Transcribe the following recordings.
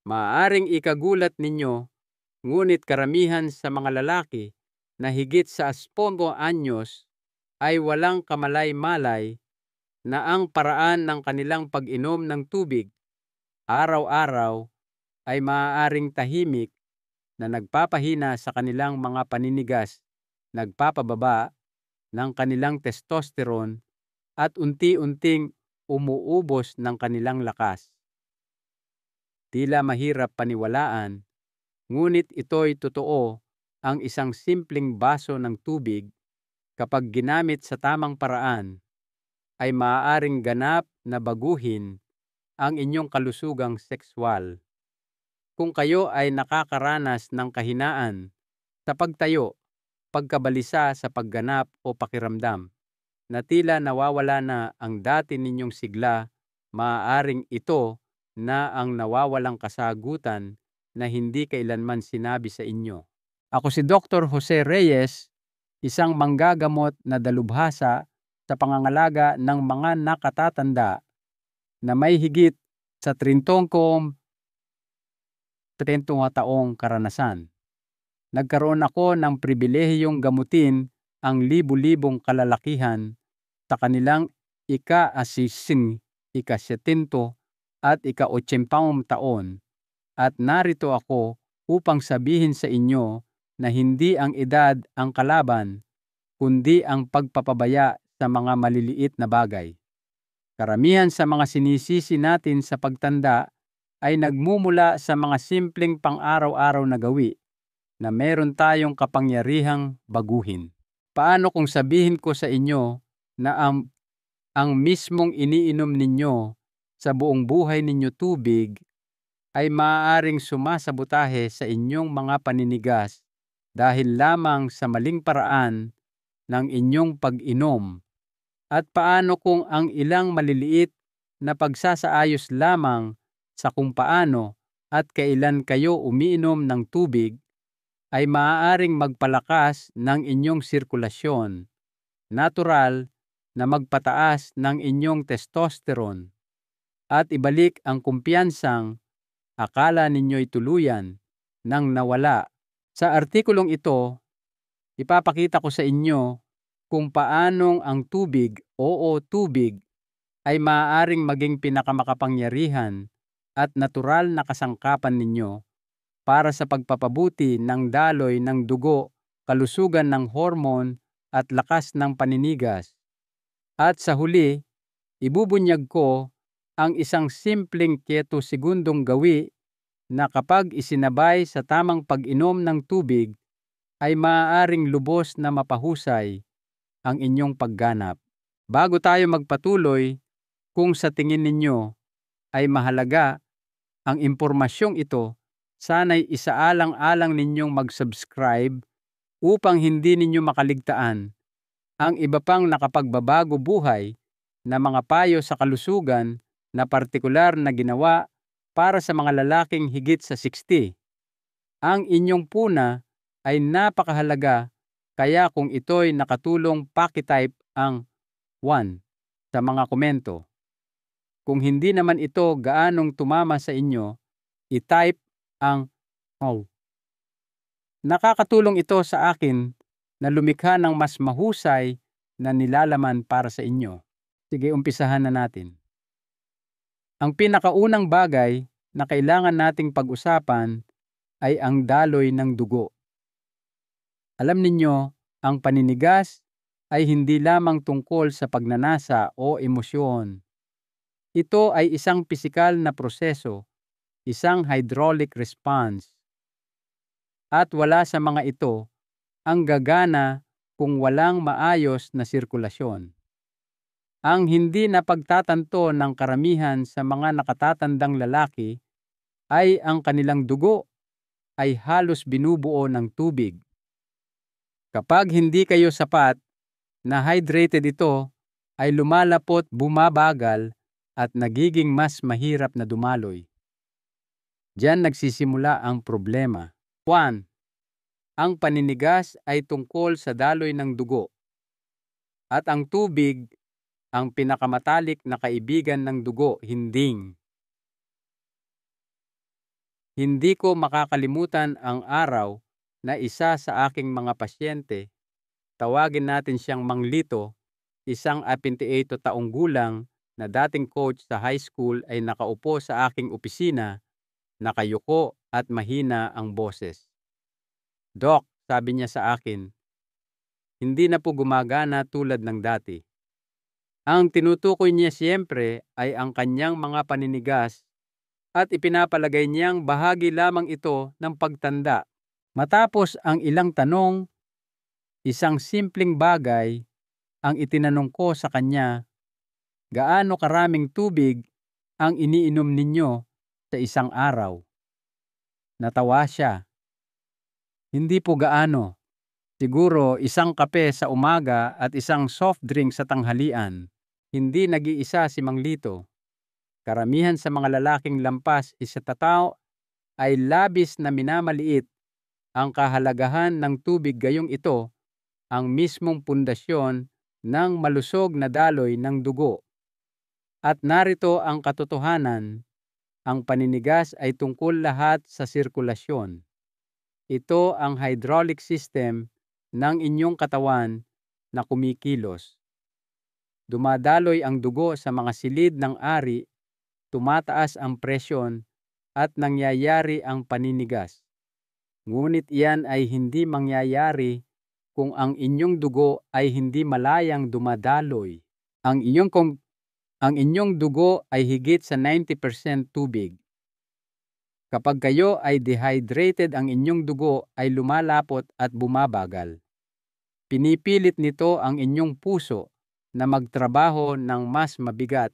Maaaring ikagulat ninyo, ngunit karamihan sa mga lalaki na higit sa 10 anyos ay walang kamalay-malay na ang paraan ng kanilang pag-inom ng tubig araw-araw ay maaaring tahimik na nagpapahina sa kanilang mga paninigas, nagpapababa ng kanilang testosterone at unti-unting umuubos ng kanilang lakas. Tila mahirap paniwalaan, ngunit ito'y totoo. Ang isang simpleng baso ng tubig, kapag ginamit sa tamang paraan, ay maaaring ganap na baguhin ang inyong kalusugang sexual. Kung kayo ay nakakaranas ng kahinaan sa pagtayo, pagkabalisa sa pagganap o pakiramdam, na tila nawawala na ang dati ninyong sigla, maaaring ito na ang nawawalang kasagutan na hindi kailanman sinabi sa inyo. Ako si Dr. Jose Reyes, isang manggagamot na dalubhasa sa pangangalaga ng mga nakatatanda na may higit sa 30 taong karanasan. Nagkaroon ako ng pribilehiyong gamutin ang libu-libong kalalakihan sa kanilang ika-asising, ika-70 at ika-80 taon, at narito ako upang sabihin sa inyo na hindi ang edad ang kalaban, kundi ang pagpapabaya sa mga maliliit na bagay. Karamihan sa mga sinisisi natin sa pagtanda ay nagmumula sa mga simpleng pang-araw-araw na gawi na meron tayong kapangyarihang baguhin. Paano kung sabihin ko sa inyo na ang mismong iniinom ninyo sa buong buhay ninyo tubig ay maaaring sumasabotahe sa inyong mga paninigas dahil lamang sa maling paraan ng inyong pag-inom? At paano kung ang ilang maliliit na pagsasaayos lamang sa kung paano at kailan kayo umiinom ng tubig ay maaaring magpalakas ng inyong sirkulasyon, natural na magpataas ng inyong testosterone, at ibalik ang kumpiyansang akala ninyo'y tuluyan nang nawala? Sa artikulong ito, ipapakita ko sa inyo kung paanong ang tubig ay maaaring maging pinakamakapangyarihan at natural na kasangkapan ninyo para sa pagpapabuti ng daloy ng dugo, kalusugan ng hormone at lakas ng paninigas. At sa huli, ibubunyag ko ang isang simpleng 7 segundong gawi na kapag isinabay sa tamang pag-inom ng tubig ay maaaring lubos na mapahusay ang inyong pagganap. Bago tayo magpatuloy, kung sa tingin ninyo ay mahalaga ang impormasyong ito, sana'y isaalang-alang ninyong mag-subscribe upang hindi ninyo makaligtaan ang iba pang nakapagbabago buhay na mga payo sa kalusugan na partikular na ginawa para sa mga lalaking higit sa 60. Ang inyong puna ay napakahalaga, kaya kung ito'y nakatulong, paki-type ang 1 sa mga komento. Kung hindi naman ito gaanong tumama sa inyo, i-type ang "Oh". Nakakatulong ito sa akin na lumikha ng mas mahusay na nilalaman para sa inyo. Sige, umpisahan na natin. Ang pinakaunang bagay na kailangan nating pag-usapan ay ang daloy ng dugo. Alam ninyo, ang paninigas ay hindi lamang tungkol sa pagnanasa o emosyon. Ito ay isang pisikal na proseso, isang hydraulic response. At wala sa mga ito ang gagana kung walang maayos na sirkulasyon. Ang hindi napagtatanto ng karamihan sa mga nakatatandang lalaki ay ang kanilang dugo ay halos binubuo ng tubig. Kapag hindi kayo sapat na hydrated, ito ay lumalapot, bumabagal at nagiging mas mahirap na dumaloy. Diyan nagsisimula ang problema. 1. Ang paninigas ay tungkol sa daloy ng dugo at ang tubig ang pinakamatalik na kaibigan ng dugo, hinding. Hindi ko makakalimutan ang araw na isa sa aking mga pasyente, tawagin natin siyang Mang Lito, isang 28 taong gulang na dating coach sa high school, ay nakaupo sa aking opisina, nakayuko at mahina ang boses. "Doc," sabi niya sa akin, "hindi na po gumagana tulad ng dati." Ang tinutukoy niya siyempre ay ang kanyang mga paninigas at ipinapalagay niyang bahagi lamang ito ng pagtanda. Matapos ang ilang tanong, isang simpleng bagay ang itinanong ko sa kanya, "Gaano karaming tubig ang iniinom ninyo sa isang araw?" Natawa siya. "Hindi po gaano. Siguro isang kape sa umaga at isang soft drink sa tanghalian." Hindi nag-iisa si Mang Lito. Karamihan sa mga lalaking lampas isatatao ay labis na minamaliit ang kahalagahan ng tubig, gayong ito ang mismong pundasyon ng malusog na daloy ng dugo. At narito ang katotohanan, ang paninigas ay tungkol lahat sa sirkulasyon. Ito ang hydraulic system ng inyong katawan na kumikilos. Dumadaloy ang dugo sa mga silid ng ari, tumataas ang presyon at nangyayari ang paninigas. Ngunit iyan ay hindi mangyayari kung ang inyong dugo ay hindi malayang dumadaloy. Ang inyong dugo ay higit sa 90% tubig. Kapag kayo ay dehydrated, ang inyong dugo ay lumalapot at bumabagal. Pinipilit nito ang inyong puso na magtrabaho ng mas mabigat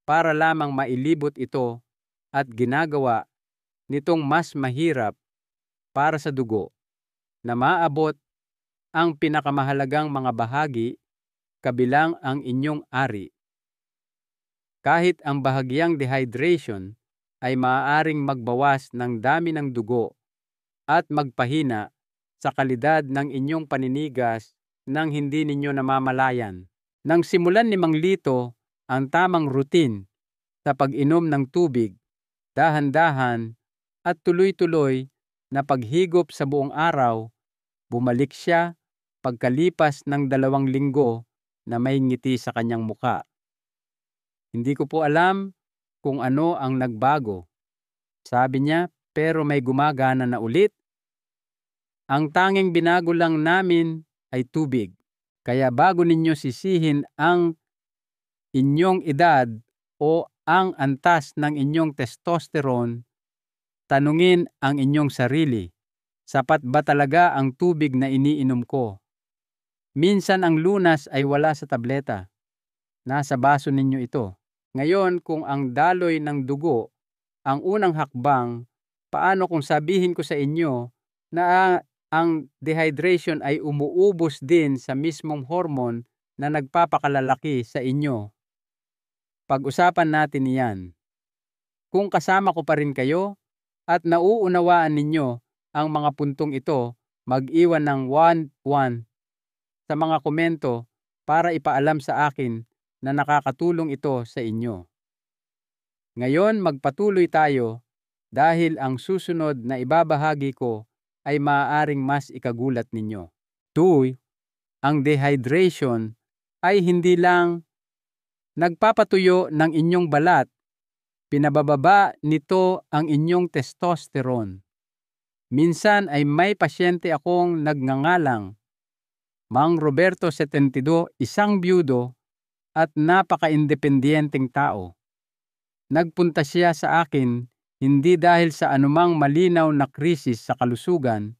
para lamang mailibot ito, at ginagawa nitong mas mahirap para sa dugo na maabot ang pinakamahalagang mga bahagi, kabilang ang inyong ari. Kahit ang bahagyang dehydration ay maaaring magbawas ng dami ng dugo at magpahina sa kalidad ng inyong paninigas nang hindi ninyo namamalayan. Nang simulan ni Mang Lito ang tamang routine sa pag-inom ng tubig, dahan-dahan at tuloy-tuloy na paghigop sa buong araw, bumalik siya pagkalipas ng 2 linggo na may ngiti sa kanyang muka. "Hindi ko po alam kung ano ang nagbago," sabi niya, "pero may gumagana na ulit. Ang tanging binago lang namin ay tubig. Kaya bago ninyo sisihin ang inyong edad o ang antas ng inyong testosterone, tanungin ang inyong sarili, sapat ba talaga ang tubig na iniinom ko? Minsan ang lunas ay wala sa tableta. Nasa baso ninyo ito. Ngayon, kung ang daloy ng dugo ang unang hakbang, paano kung sabihin ko sa inyo na ang dehydration ay umuubos din sa mismong hormone na nagpapakalalaki sa inyo? Pag-usapan natin iyan. Kung kasama ko pa rin kayo at nauunawaan ninyo ang mga puntong ito, mag-iwan ng 1 sa mga komento para ipaalam sa akin na nakakatulong ito sa inyo. Ngayon, magpatuloy tayo dahil ang susunod na ibabahagi ko ay maaaring mas ikagulat ninyo. 2. Ang dehydration ay hindi lang nagpapatuyo ng inyong balat, pinabababa nito ang inyong testosterone. Minsan ay may pasyente akong nagngangalang Mang Roberto 72, isang byudo at napaka-independenteng tao. Nagpunta siya sa akin hindi dahil sa anumang malinaw na krisis sa kalusugan,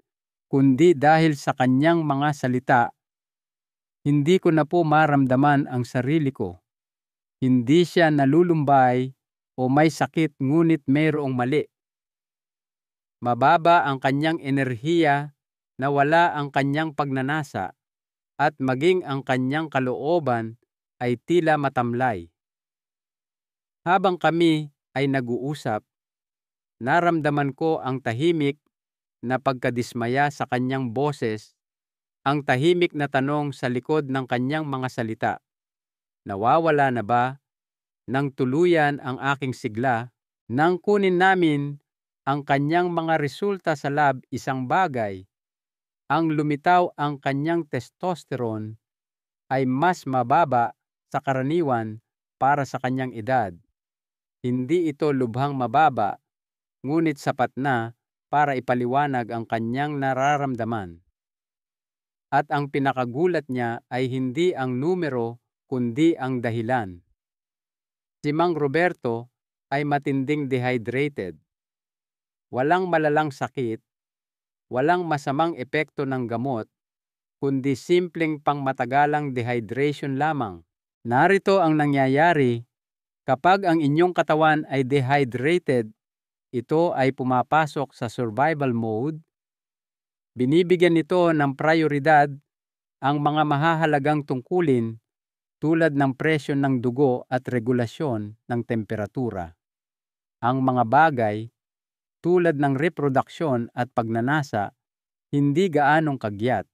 kundi dahil sa kanyang mga salita. Hindi ko na po maramdaman ang sarili ko. Hindi siya nalulumbay o may sakit, ngunit mayroong mali. Mababa ang kanyang enerhiya, nawala ang kanyang pagnanasa, at maging ang kanyang kalooban ay tila matamlay. Habang kami ay nag-uusap, naramdaman ko ang tahimik na pagkadismaya sa kanyang boses, ang tahimik na tanong sa likod ng kanyang mga salita. Nawawala na ba ng tuluyan ang aking sigla? Nang kunin namin ang kanyang mga resulta sa lab isang bagay, ang lumitaw ang kanyang testosterone ay mas mababa sa karaniwan para sa kanyang edad. Hindi ito lubhang mababa, ngunit sapat na para ipaliwanag ang kanyang nararamdaman. At ang pinakagulat niya ay hindi ang numero kundi ang dahilan. Si Mang Roberto ay matinding dehydrated. Walang malalang sakit, walang masamang epekto ng gamot, kundi simpleng pangmatagalang dehydration lamang. Narito ang nangyayari kapag ang inyong katawan ay dehydrated, ito ay pumapasok sa survival mode. Binibigyan nito ng prioridad ang mga mahahalagang tungkulin tulad ng presyon ng dugo at regulasyon ng temperatura. Ang mga bagay tulad ng reproduksyon at pagnanasa hindi gaanong kagyat.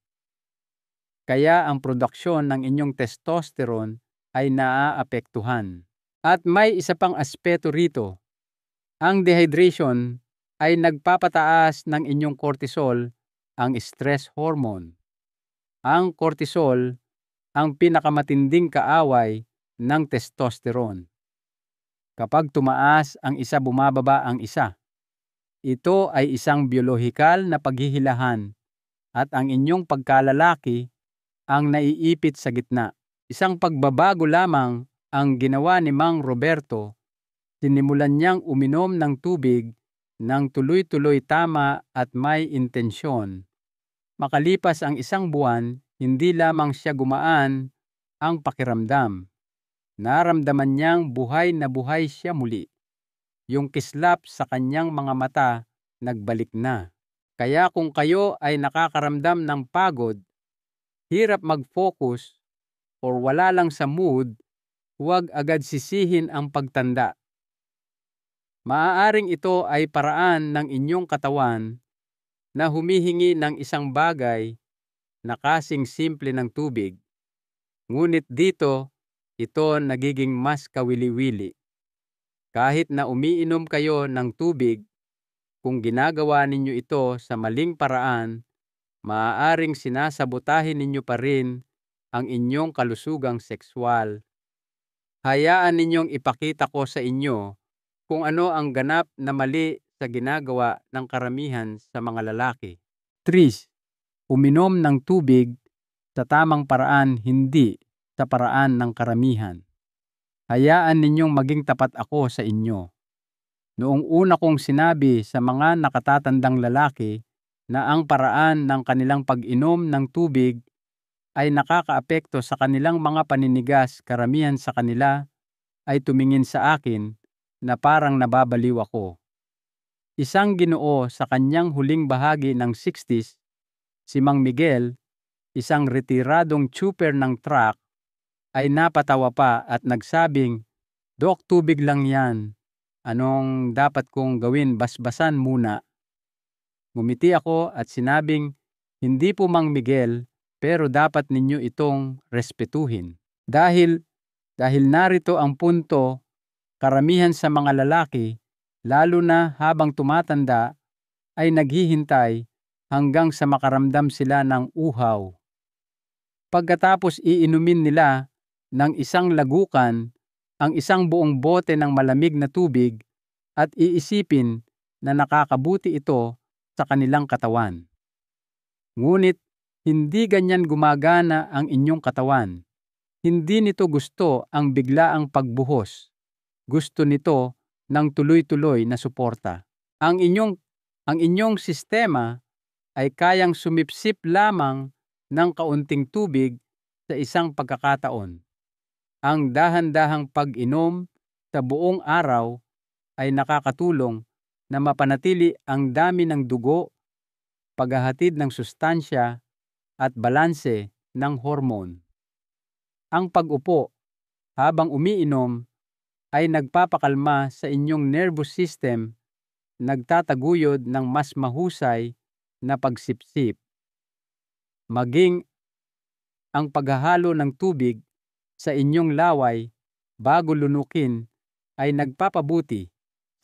Kaya ang produksyon ng inyong testosterone ay naaapektuhan. At may isa pang aspeto rito. Ang dehydration ay nagpapataas ng inyong cortisol, ang stress hormone. Ang cortisol ang pinakamatinding kaaway ng testosterone. Kapag tumaas ang isa, bumababa ang isa. Ito ay isang biolohikal na paghihilahan at ang inyong pagkalalaki ang naiipit sa gitna. Isang pagbabago lamang ang ginawa ni Mang Roberto. Sinimulan niyang uminom ng tubig ng tuloy-tuloy, tama at may intensyon. Makalipas ang isang buwan, hindi lamang siya gumaan ang pakiramdam. Naramdaman niyang buhay na buhay siya muli. Yung kislap sa kanyang mga mata nagbalik na. Kaya kung kayo ay nakakaramdam ng pagod, hirap mag-focus, or wala lang sa mood, huwag agad sisihin ang pagtanda. Maaaring ito ay paraan ng inyong katawan na humihingi ng isang bagay na kasing simple ng tubig. Ngunit dito, ito nagiging mas kawili-wili. Kahit na umiinom kayo ng tubig, kung ginagawa ninyo ito sa maling paraan, maaaring sinasabotahin ninyo pa rin ang inyong kalusugang sexual. Hayaan ninyong ipakita ko sa inyo kung ano ang ganap na mali sa ginagawa ng karamihan sa mga lalaki. 3. Uminom ng tubig sa tamang paraan, hindi sa paraan ng karamihan. Hayaan ninyong maging tapat ako sa inyo. Noong una kong sinabi sa mga nakatatandang lalaki na ang paraan ng kanilang pag-inom ng tubig ay nakakaapekto sa kanilang mga paninigas, karamihan sa kanila ay tumingin sa akin na parang nababaliw ako. Isang Ginoo sa kanyang huling bahagi ng 60s, si Mang Miguel, isang retiradong tsuper ng truck, ay napatawa pa at nagsabing, "Dok, tubig lang yan. Anong dapat kong gawin? Basbasan muna." Ngumiti ako at sinabing, "Hindi po, Mang Miguel, pero dapat ninyo itong respetuhin. Dahil narito ang punto, karamihan sa mga lalaki, lalo na habang tumatanda, ay naghihintay hanggang sa makaramdam sila ng uhaw. Pagkatapos iinumin nila ng isang lagukan ang isang buong bote ng malamig na tubig at iisipin na nakakabuti ito sa kanilang katawan. Ngunit hindi ganyan gumagana ang inyong katawan. Hindi nito gusto ang biglaang pagbuhos. Gusto nito ng tuloy-tuloy na suporta. Ang inyong sistema ay kayang sumipsip lamang ng kaunting tubig sa isang pagkakataon. Ang dahan-dahang pag-inom sa buong araw ay nakakatulong na mapanatili ang dami ng dugo, paghahatid ng sustansya at balanse ng hormone. Ang pag-upo habang umiinom ay nagpapakalma sa inyong nervous system, nagtataguyod ng mas mahusay na pagsipsip. Maging ang paghahalo ng tubig sa inyong laway bago lunukin ay nagpapabuti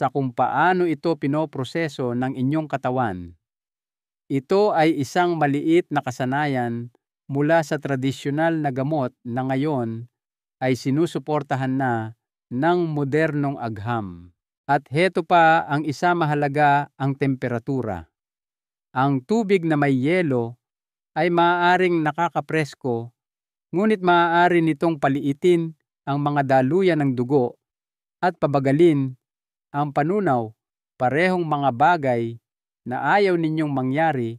sa kung paano ito pinoproseso ng inyong katawan. Ito ay isang maliit na kasanayan mula sa tradisyonal na gamot na ngayon ay sinusuportahan na ng modernong agham. At heto pa ang isa mahalaga, ang temperatura. Ang tubig na may yelo ay maaaring nakakapresko, ngunit maaari nitong paliitin ang mga daluyan ng dugo at pabagalin ang panunaw, parehong mga bagay na ayaw ninyong mangyari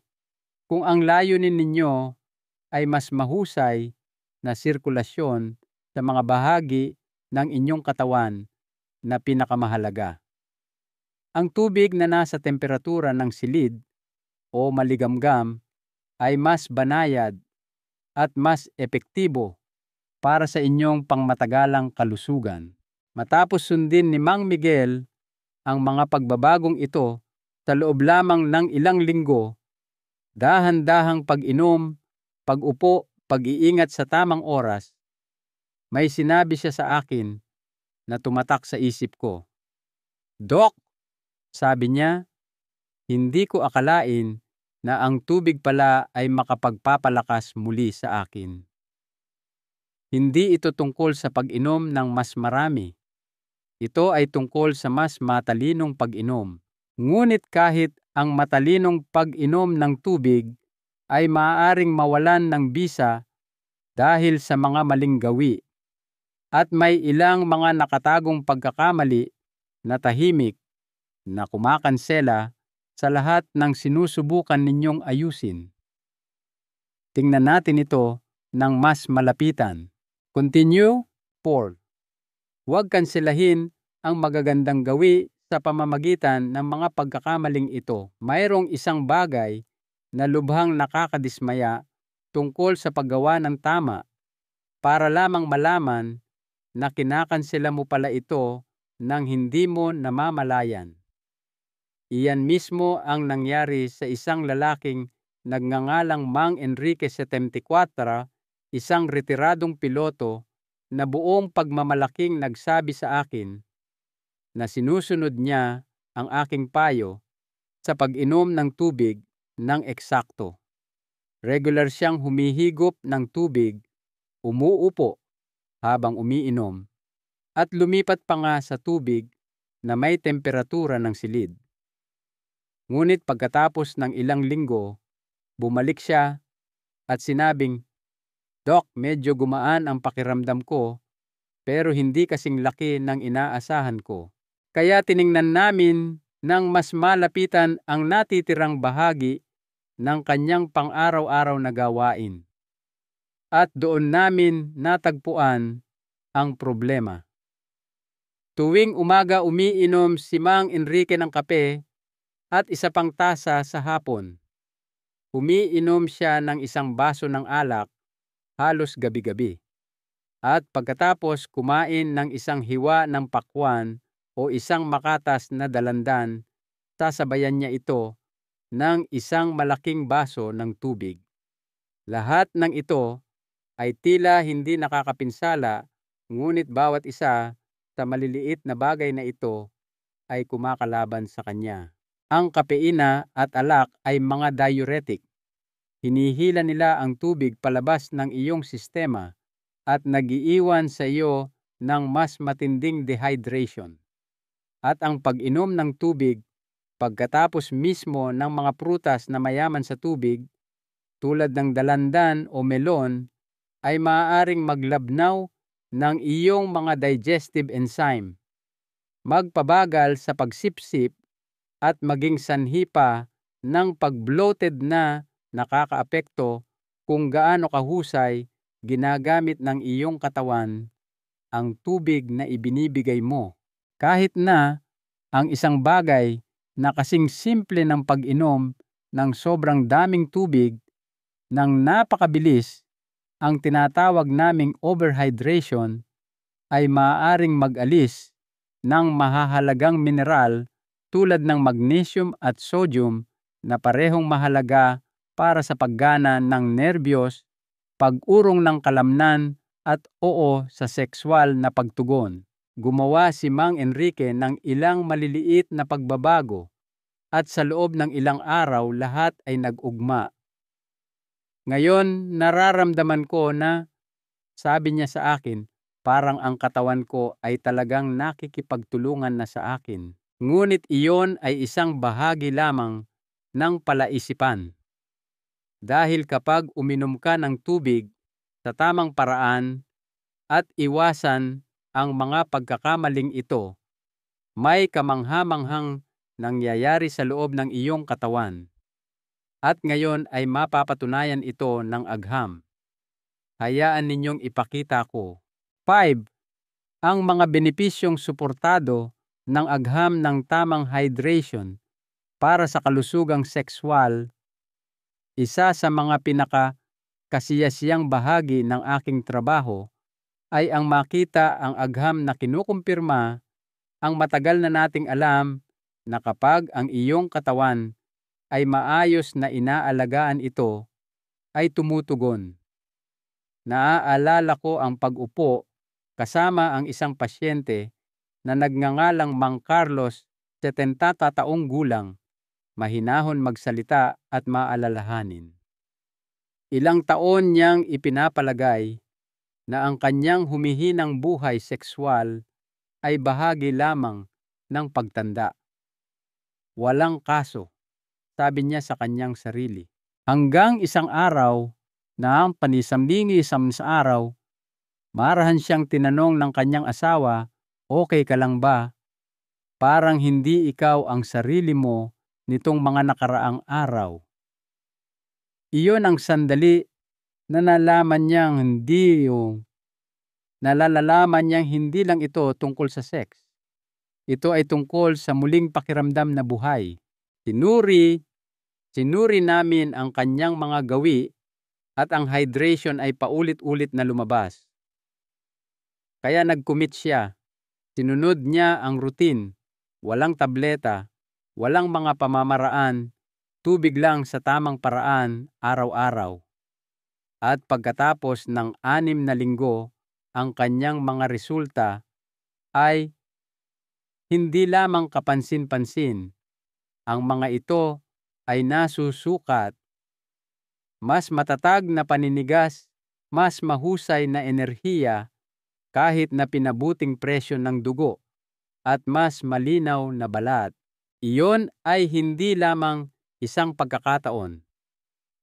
kung ang layunin ninyo ay mas mahusay na sirkulasyon sa mga bahagi ng inyong katawan na pinakamahalaga. Ang tubig na nasa temperatura ng silid o maligamgam ay mas banayad at mas epektibo para sa inyong pangmatagalang kalusugan. Matapos sundin ni Mang Miguel ang mga pagbabagong ito sa loob lamang ng ilang linggo, dahan-dahang pag-inom, pag-upo, pag-iingat sa tamang oras, may sinabi siya sa akin na tumatak sa isip ko. "Dok," sabi niya, "hindi ko akalain na ang tubig pala ay makapagpapalakas muli sa akin. Hindi ito tungkol sa pag-inom ng mas marami. Ito ay tungkol sa mas matalinong pag-inom. Ngunit kahit ang matalinong pag-inom ng tubig ay maaaring mawalan ng bisa dahil sa mga maling gawi. At may ilang mga nakatagong pagkakamali na tahimik na kumakansela sa lahat ng sinusubukan ninyong ayusin. Tingnan natin ito ng mas malapitan." Continue, Paul. Huwag kanselahin ang magagandang gawi sa pamamagitan ng mga pagkakamaling ito. Mayroong isang bagay na lubhang nakakadismaya tungkol sa paggawa ng tama para lamang malaman na kinakansela mo pala ito nang hindi mo namamalayan. Iyan mismo ang nangyari sa isang lalaking nagngangalang Mang Enrique 74, isang retiradong piloto na buong pagmamalaking nagsabi sa akin na sinusunod niya ang aking payo sa pag-inom ng tubig ng eksakto. Regular siyang humihigop ng tubig, umuupo habang umiinom, at lumipat pa nga sa tubig na may temperatura ng silid. Ngunit pagkatapos ng ilang linggo, bumalik siya at sinabing, "Dok, medyo gumaan ang pakiramdam ko pero hindi kasing laki ng inaasahan ko." Kaya tiningnan namin ng mas malapitan ang natitirang bahagi ng kanyang pang-araw-araw na gawain. At doon namin natagpuan ang problema. Tuwing umaga umiinom si Mang Enrique ng kape at isa pang tasa sa hapon. Umiinom siya ng isang baso ng alak halos gabi-gabi. At pagkatapos kumain ng isang hiwa ng pakwan o isang makatas na dalandan, sasabayan niya ito ng isang malaking baso ng tubig. Lahat ng ito ay tila hindi nakakapinsala, ngunit bawat isa sa maliliit na bagay na ito ay kumakalaban sa kanya. Ang kafeina at alak ay mga diuretic. Hinihila nila ang tubig palabas ng iyong sistema at nagiiwan sa iyo ng mas matinding dehydration. At ang pag-inom ng tubig pagkatapos mismo ng mga prutas na mayaman sa tubig, tulad ng dalandan o melon, ay maaaring maglabnaw ng iyong mga digestive enzyme, magpabagal sa pagsipsip at maging sanhi pa ng pag-bloated na nakakaapekto kung gaano kahusay ginagamit ng iyong katawan ang tubig na ibinibigay mo. Kahit na ang isang bagay na kasing simple ng pag-inom ng sobrang daming tubig ng napakabilis, ang tinatawag naming overhydration, ay maaaring mag-alis ng mahahalagang mineral tulad ng magnesium at sodium na parehong mahalaga para sa paggana ng nerbiyos, pag-urong ng kalamnan at sa sexual na pagtugon. gumawa si Mang Enrique ng ilang maliliit na pagbabago at sa loob ng ilang araw lahat ay nag-ugma. Ngayon nararamdaman ko na, sabi niya sa akin, parang ang katawan ko ay talagang nakikipagtulungan na sa akin. Ngunit iyon ay isang bahagi lamang ng palaisipan. Dahil kapag uminom ka ng tubig sa tamang paraan at iwasan ang mga pagkakamaling ito, may kamangha-manghang nangyayari sa loob ng iyong katawan. At ngayon ay mapapatunayan ito ng agham. Hayaan ninyong ipakita ko. 5. Ang mga benepisyong suportado ng agham ng tamang hydration para sa kalusugang sexual. Isa sa mga pinakakasiyasiyang bahagi ng aking trabaho ay ang makita ang agham na kinukumpirma ang matagal na nating alam na kapag ang iyong katawan ay maayos na inaalagaan ito, ay tumutugon. Naaalala ko ang pag-upo kasama ang isang pasyente na nagngangalang Mang Carlos, 70 taong gulang, mahinahon magsalita at maalalahanin. Ilang taon niyang ipinapalagay na ang kanyang humihinang buhay sexual ay bahagi lamang ng pagtanda. Walang kaso, sabi niya sa kanyang sarili. Hanggang isang araw na ang panisambingisam sa araw, marahan siyang tinanong ng kanyang asawa, okay ka lang ba? Parang hindi ikaw ang sarili mo nitong mga nakaraang araw. Iyon ang sandali na nalalaman niyang hindi lang ito tungkol sa sex. Ito ay tungkol sa muling pakiramdam na buhay. Sinuri namin ang kanyang mga gawi at ang hydration ay paulit-ulit na lumabas. Kaya nag-commit siya. Sinunod niya ang routine. Walang tableta, walang mga pamamaraan, tubig lang sa tamang paraan araw-araw. At pagkatapos ng 6 na linggo, ang kanyang mga resulta ay hindi lamang kapansin-pansin. Ang mga ito ay nasusukat. Mas matatag na paninigas, mas mahusay na enerhiya kahit na pinabuting presyo ng dugo, at mas malinaw na balat. Iyon ay hindi lamang isang pagkakataon.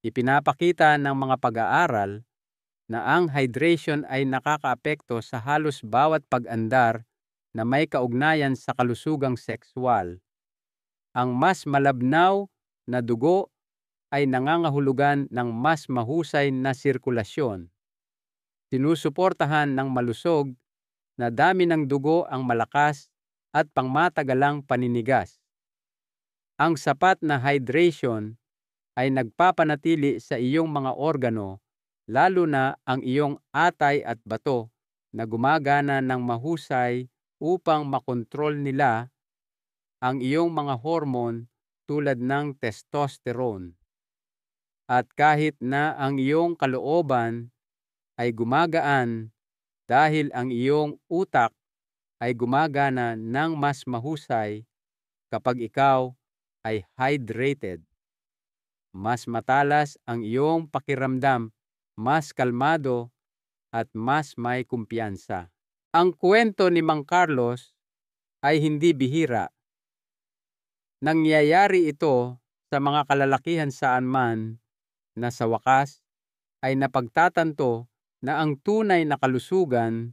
Ipinapakita ng mga pag-aaral na ang hydration ay nakakaapekto sa halos bawat pag-andar na may kaugnayan sa kalusugang sexual. Ang mas malabnaw na dugo ay nangangahulugan ng mas mahusay na sirkulasyon. Sinusuportahan ng malusog na dami ng dugo ang malakas at pangmatagalang paninigas. Ang sapat na hydration ay nagpapanatili sa iyong mga organo, lalo na ang iyong atay at bato, na gumagana ng mahusay upang makontrol nila ang iyong mga hormone tulad ng testosterone. At kahit na ang iyong kalooban ay gumagaan dahil ang iyong utak ay gumagana ng mas mahusay kapag ikaw ay hydrated. Mas matalas ang iyong pakiramdam, mas kalmado at mas may kumpiyansa. Ang kwento ni Mang Carlos ay hindi bihira. Nangyayari ito sa mga kalalakihan saan man na sa wakas ay napagtatanto na ang tunay na kalusugan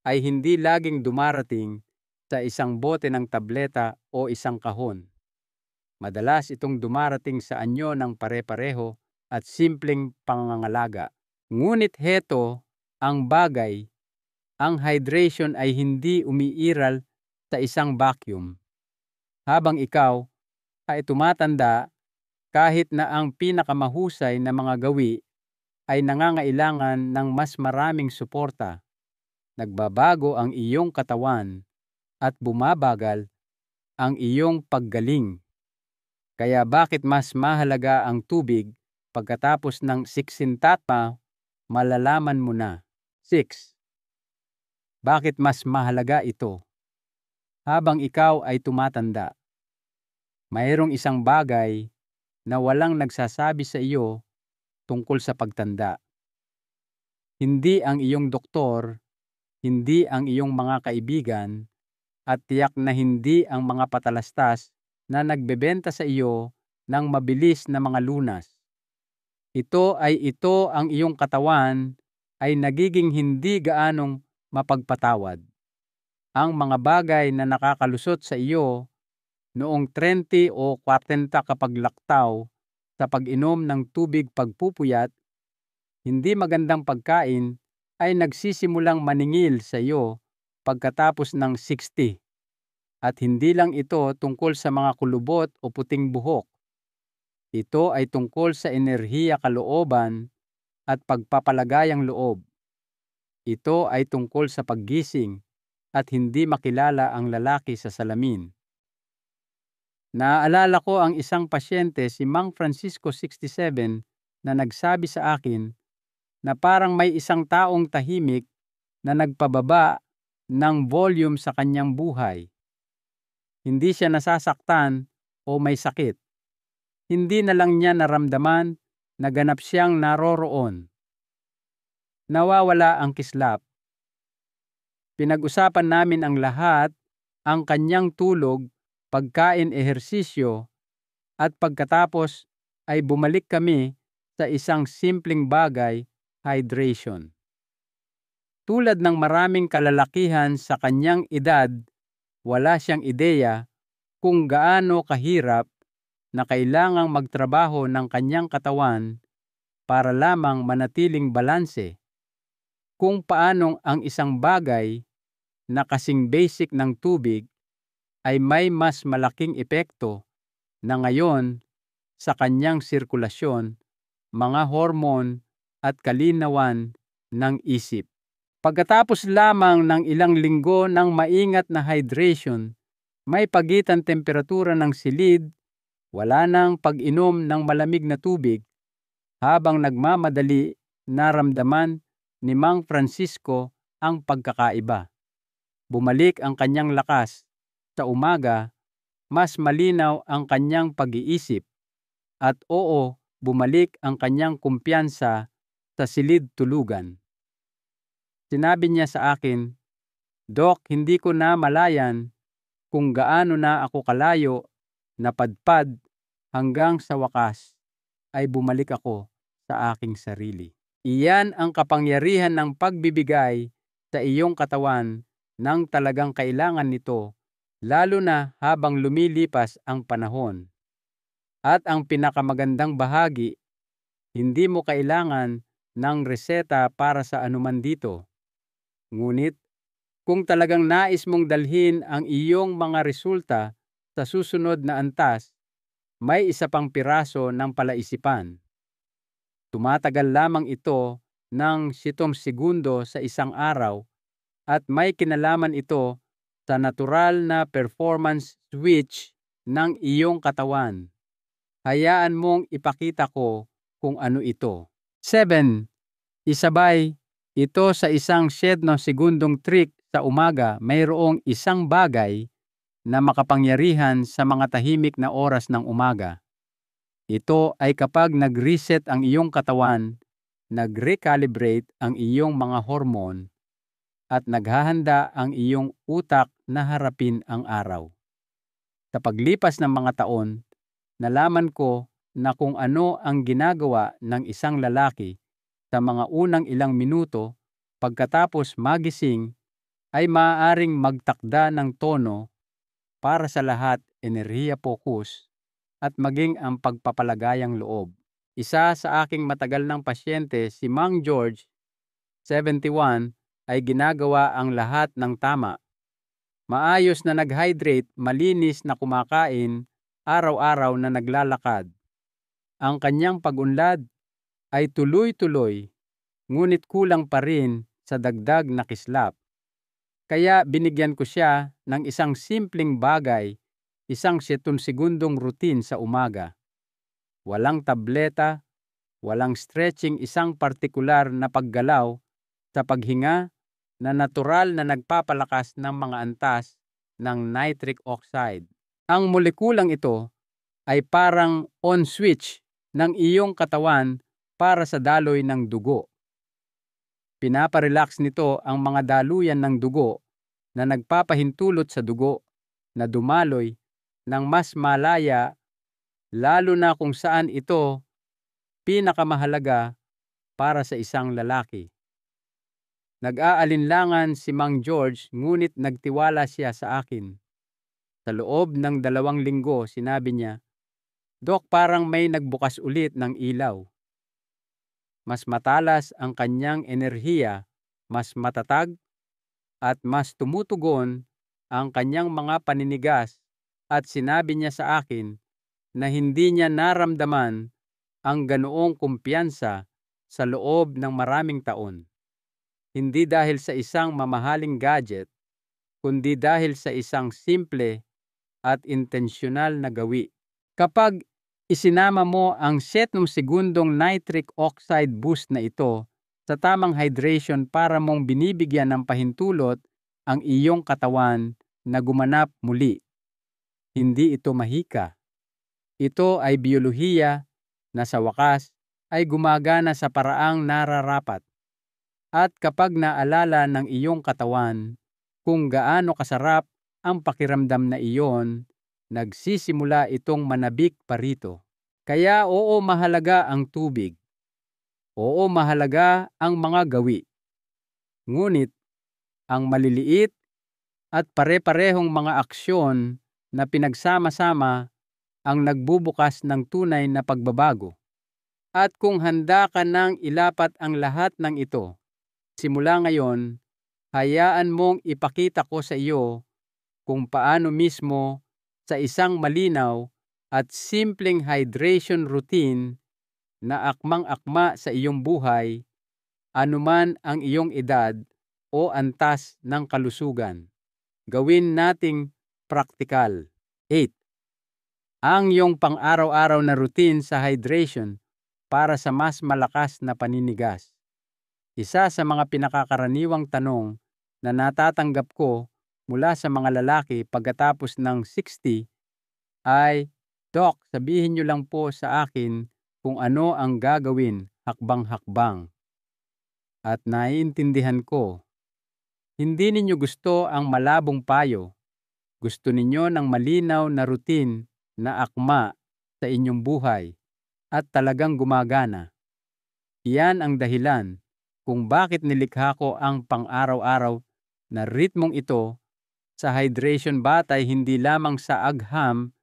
ay hindi laging dumarating sa isang bote ng tableta o isang kahon. Madalas itong dumarating sa anyo ng pare-pareho at simpleng pangangalaga. Ngunit heto ang bagay, ang hydration ay hindi umiiral sa isang vacuum. Habang ikaw ay tumatanda, kahit na ang pinakamahusay na mga gawi ay nangangailangan ng mas maraming suporta, nagbabago ang iyong katawan at bumabagal ang iyong paggaling. Kaya bakit mas mahalaga ang tubig pagkatapos ng 16 tatpa, malalaman mo na. 6. Bakit mas mahalaga ito? Habang ikaw ay tumatanda, mayroong isang bagay na walang nagsasabi sa iyo tungkol sa pagtanda. Hindi ang iyong doktor, hindi ang iyong mga kaibigan, at tiyak na hindi ang mga patalastas na nagbebenta sa iyo ng mabilis na mga lunas. Ito ang iyong katawan ay nagiging hindi gaanong mapagpatawad. Ang mga bagay na nakakalusot sa iyo noong 30 o 40 kapag laktaw sa pag-inom ng tubig pagpupuyat, hindi magandang pagkain ay nagsisimulang maningil sa iyo pagkatapos ng 60. At hindi lang ito tungkol sa mga kulubot o puting buhok. Ito ay tungkol sa enerhiya kalooban at pagpapalagayang loob. Ito ay tungkol sa paggising at hindi makilala ang lalaki sa salamin. Naaalala ko ang isang pasyente, si Mang Francisco 67, na nagsabi sa akin na parang may isang taong tahimik na nagpababa ng volume sa kanyang buhay. Hindi siya nasasaktan o may sakit. Hindi na lang niya naramdaman na ganap siyang naroroon. Nawawala ang kislap. Pinag-usapan namin ang lahat, ang kanyang tulog, pagkain, ehersisyo, at pagkatapos ay bumalik kami sa isang simpleng bagay, hydration. Tulad ng maraming kalalakihan sa kanyang edad, wala siyang ideya kung gaano kahirap na kailangang magtrabaho ng kanyang katawan para lamang manatiling balanse. Kung paanong ang isang bagay na kasing basic ng tubig ay may mas malaking epekto na ngayon sa kanyang sirkulasyon, mga hormone at kalinawan ng isip. Pagkatapos lamang ng ilang linggo ng maingat na hydration, may pagitan temperatura ng silid, wala nang pag-inom ng malamig na tubig. Habang nagmamadali, naramdaman ni Mang Francisco ang pagkakaiba. Bumalik ang kanyang lakas. Sa umaga, mas malinaw ang kanyang pag-iisip. At bumalik ang kanyang kumpiyansa sa silid tulugan. Sinabi niya sa akin, "Dok, hindi ko na malayan kung gaano na ako kalayo, napadpad, hanggang sa wakas ay bumalik ako sa aking sarili." Iyan ang kapangyarihan ng pagbibigay sa iyong katawan nang talagang kailangan nito, lalo na habang lumilipas ang panahon. At ang pinakamagandang bahagi, hindi mo kailangan ng reseta para sa anuman dito. Ngunit, kung talagang nais mong dalhin ang iyong mga resulta sa susunod na antas, may isa pang piraso ng palaisipan. Tumatagal lamang ito ng 7 segundo sa isang araw at may kinalaman ito sa natural na performance switch ng iyong katawan. Hayaan mong ipakita ko kung ano ito. 7. Isabay ito sa isang 7 segundong trick sa umaga. Mayroong isang bagay na makapangyarihan sa mga tahimik na oras ng umaga. Ito ay kapag nag-reset ang iyong katawan, nag-recalibrate ang iyong mga hormone, at naghahanda ang iyong utak na harapin ang araw. Sa paglipas ng mga taon, nalaman ko na kung ano ang ginagawa ng isang lalaki sa mga unang ilang minuto pagkatapos magising ay maaaring magtakda ng tono para sa lahat, enerhiya, focus, at maging ang pagpapalagayang loob. Isa sa aking matagal ng pasyente, si Mang George, 71, ay ginagawa ang lahat ng tama. Maayos na nag-hydrate, malinis na kumakain, araw-araw na naglalakad. Ang kanyang pag-unlad ay tuloy-tuloy, ngunit kulang pa rin sa dagdag na kislap. Kaya binigyan ko siya ng isang simpleng bagay, isang 7 segundong routine sa umaga. Walang tableta, walang stretching, isang partikular na paggalaw sa paghinga na natural na nagpapalakas ng mga antas ng nitric oxide. Ang molekulang ito ay parang on switch ng iyong katawan para sa daloy ng dugo. Pinaparelax nito ang mga daluyan ng dugo na nagpapahintulot sa dugo na dumaloy ng mas malaya, lalo na kung saan ito pinakamahalaga para sa isang lalaki. Nag-aalinlangan si Mang George ngunit nagtiwala siya sa akin. Sa loob ng 2 linggo, sinabi niya, "Dok, parang may nagbukas ulit ng ilaw." Mas matalas ang kanyang enerhiya, mas matatag, at mas tumutugon ang kanyang mga paninigas, at sinabi niya sa akin na hindi niya naramdaman ang ganoong kumpiyansa sa loob ng maraming taon. Hindi dahil sa isang mamahaling gadget, kundi dahil sa isang simple at intensyonal na gawi. Kapag isinama mo ang 7 segundong nitric oxide boost na ito sa tamang hydration, para mong binibigyan ng pahintulot ang iyong katawan na gumanap muli. Hindi ito mahika. Ito ay biyolohiya na sa wakas ay gumagana sa paraang nararapat. At kapag naalala ng iyong katawan kung gaano kasarap ang pakiramdam na iyon, nagsisimula itong manabik pa rito. Kaya oo, mahalaga ang tubig. Oo, mahalaga ang mga gawi. Ngunit ang maliliit at pare-parehong mga aksyon na pinagsama-sama ang nagbubukas ng tunay na pagbabago. At kung handa ka nang ilapat ang lahat ng ito, simula ngayon, hayaan mong ipakita ko sa iyo kung paano mismo sa isang malinaw at simpleng hydration routine na akmang-akma sa iyong buhay, anuman ang iyong edad o antas ng kalusugan. Gawin nating praktikal. 8. Ang iyong pang-araw-araw na routine sa hydration para sa mas malakas na paninigas. Isa sa mga pinakakaraniwang tanong na natatanggap ko mula sa mga lalaki pagkatapos ng 60 ay, "Doc, sabihin niyo lang po sa akin kung ano ang gagawin hakbang-hakbang." At naiintindihan ko, hindi ninyo gusto ang malabong payo. Gusto ninyo ng malinaw na routine na akma sa inyong buhay at talagang gumagana. Iyan ang dahilan kung bakit nilikha ko ang pang-araw-araw na ritmong ito sa hydration, batay hindi lamang sa agham,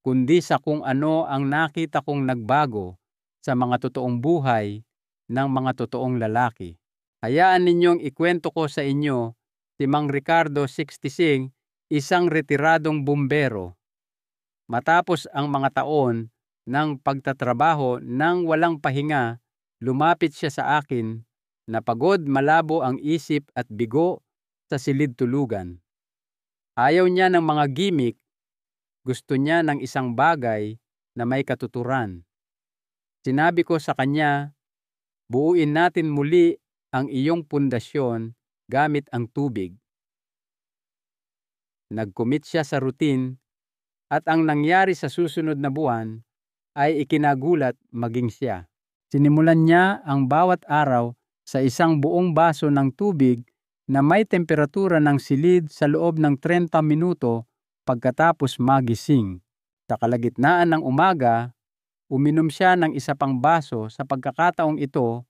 kundi sa kung ano ang nakita kong nagbago sa mga totoong buhay ng mga totoong lalaki. Hayaan ninyong ikwento ko sa inyo si Mang Ricardo, 66, isang retiradong bumbero. Matapos ang mga taon ng pagtatrabaho ng walang pahinga, lumapit siya sa akin na pagod, malabo ang isip at bigo sa silid tulugan. Ayaw niya ng mga gimmick, gusto niya ng isang bagay na may katuturan. Sinabi ko sa kanya, buuin natin muli ang iyong pundasyon gamit ang tubig. Nag-commit siya sa routine at ang nangyari sa susunod na buwan ay ikinagulat maging siya. Sinimulan niya ang bawat araw sa isang buong baso ng tubig na may temperatura ng silid sa loob ng 30 minuto pagkatapos magising. Sa kalagitnaan ng umaga, uminom siya ng isa pang baso. Sa pagkakataong ito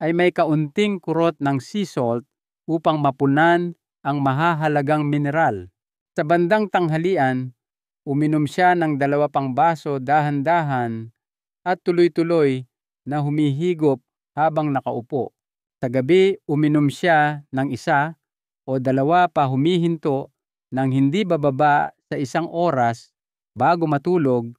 ay may kaunting kurot ng sea salt upang mapunan ang mahahalagang mineral. Sa bandang tanghalian, uminom siya ng 2 pang baso dahan-dahan at tuloy-tuloy na humihigop habang nakaupo. Sa gabi, uminom siya ng 1 o 2 pa humihinto ng hindi bababa sa 1 oras bago matulog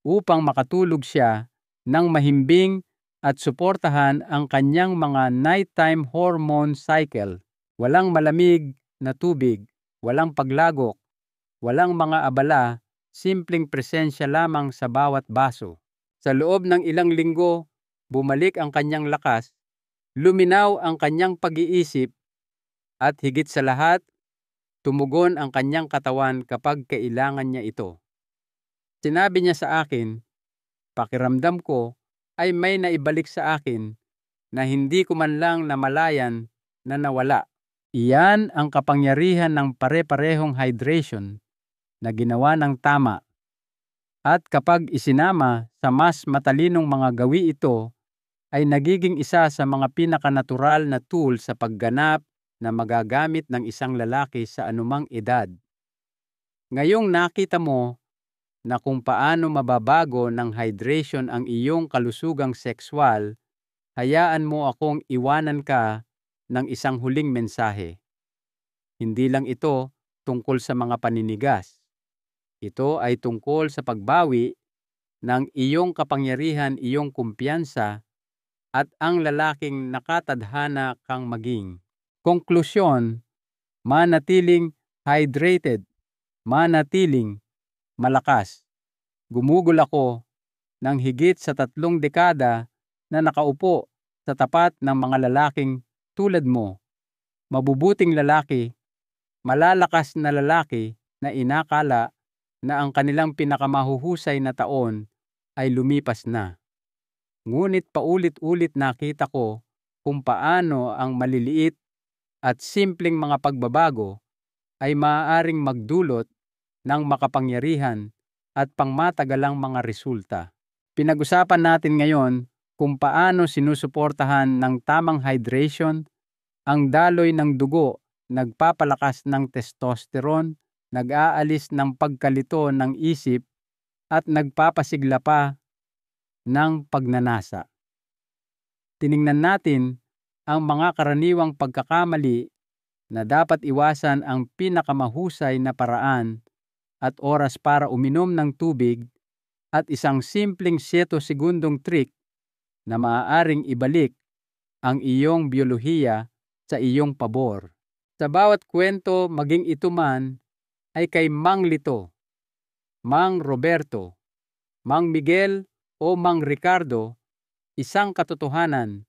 upang makatulog siya ng mahimbing at suportahan ang kanyang mga nighttime hormone cycle. Walang malamig na tubig, walang paglagok, walang mga abala, simpleng presensya lamang sa bawat baso. Sa loob ng ilang linggo, bumalik ang kanyang lakas, luminaw ang kanyang pag-iisip, At higit sa lahat, tumugon ang kanyang katawan kapag kailangan niya ito. Sinabi niya sa akin, pakiramdam ko ay may naibalik sa akin na hindi ko man lang namalayan na nawala. Iyan ang kapangyarihan ng pare-parehong hydration na ginawa ng tama. At kapag isinama sa mas matalinong mga gawi ito, ay nagiging isa sa mga pinakanatural na tool sa pagganap na magagamit ng isang lalaki sa anumang edad. Ngayong nakita mo na kung paano mababago ng hydration ang iyong kalusugang sexual, hayaan mo akong iwanan ka ng isang huling mensahe. Hindi lang ito tungkol sa mga paninigas. Ito ay tungkol sa pagbawi ng iyong kapangyarihan, iyong kumpiyansa, at ang lalaking nakatadhana kang maging. Konklusyon, manatiling hydrated, manatiling malakas. Gumugol ako ng higit sa 3 dekada na nakaupo sa tapat ng mga lalaking tulad mo. Mabubuting lalaki, malalakas na lalaki na inakala na ang kanilang pinakamahuhusay na taon ay lumipas na. Ngunit paulit-ulit nakita ko kung paano ang maliliit at simpleng mga pagbabago ay maaaring magdulot ng makapangyarihan at pangmatagalang mga resulta. Pinag-usapan natin ngayon kung paano sinusuportahan ng tamang hydration ang daloy ng dugo, nagpapalakas ng testosterone, nag-aalis ng pagkalito ng isip, at nagpapasigla pa ng pagnanasa. Tiningnan natin ang mga karaniwang pagkakamali na dapat iwasan, ang pinakamahusay na paraan at oras para uminom ng tubig, at isang simpleng 7 segundong trick na maaaring ibalik ang iyong biyolohiya sa iyong pabor. Sa bawat kwento, maging ito man ay kay Mang Lito, Mang Roberto, Mang Miguel o Mang Ricardo, isang katotohanan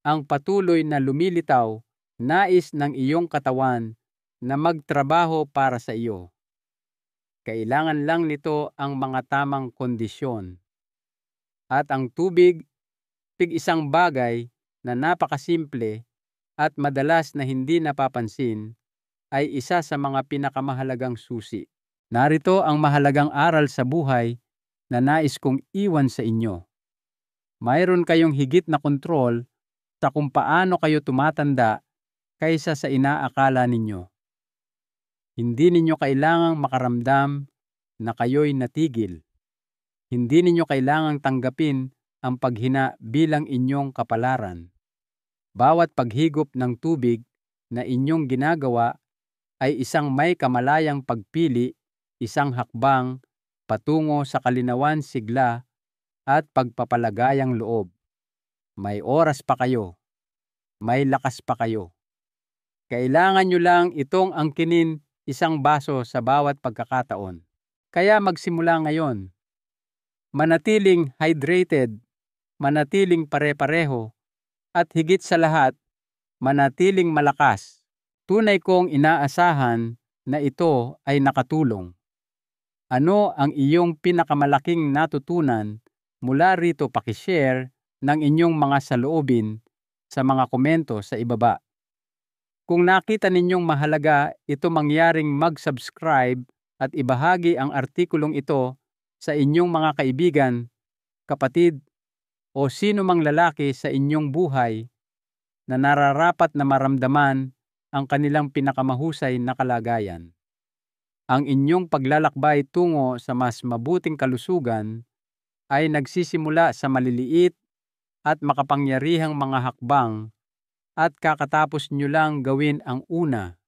ang patuloy na lumilitaw, nais ng iyong katawan na magtrabaho para sa iyo. Kailangan lang nito ang mga tamang kondisyon. At ang tubig, isang bagay na napakasimple at madalas na hindi napapansin, ay isa sa mga pinakamahalagang susi. Narito ang mahalagang aral sa buhay na nais kong iwan sa inyo. Mayroon kayong higit na kontrol sa kung paano kayo tumatanda kaysa sa inaakala ninyo. Hindi ninyo kailangang makaramdam na kayo'y natigil. Hindi ninyo kailangang tanggapin ang paghina bilang inyong kapalaran. Bawat paghigop ng tubig na inyong ginagawa ay isang may kamalayang pagpili, isang hakbang patungo sa kalinawan, sigla, at pagpapalagayang loob. May oras pa kayo. May lakas pa kayo. Kailangan nyo lang itong angkinin isang baso sa bawat pagkakataon. Kaya magsimula ngayon. Manatiling hydrated, manatiling pare-pareho, at higit sa lahat, manatiling malakas. Tunay kong inaasahan na ito ay nakatulong. Ano ang iyong pinakamalaking natutunan mula rito? Pakishare ng inyong mga saloobin sa mga komento sa ibaba. Kung nakita ninyong mahalaga ito, mangyaring mag-subscribe at ibahagi ang artikulong ito sa inyong mga kaibigan, kapatid, o sino mang lalaki sa inyong buhay na nararapat na maramdaman ang kanilang pinakamahusay na kalagayan. Ang inyong paglalakbay tungo sa mas mabuting kalusugan ay nagsisimula sa maliliit at makapangyarihang mga hakbang, at kakatapos nyo lang gawin ang una.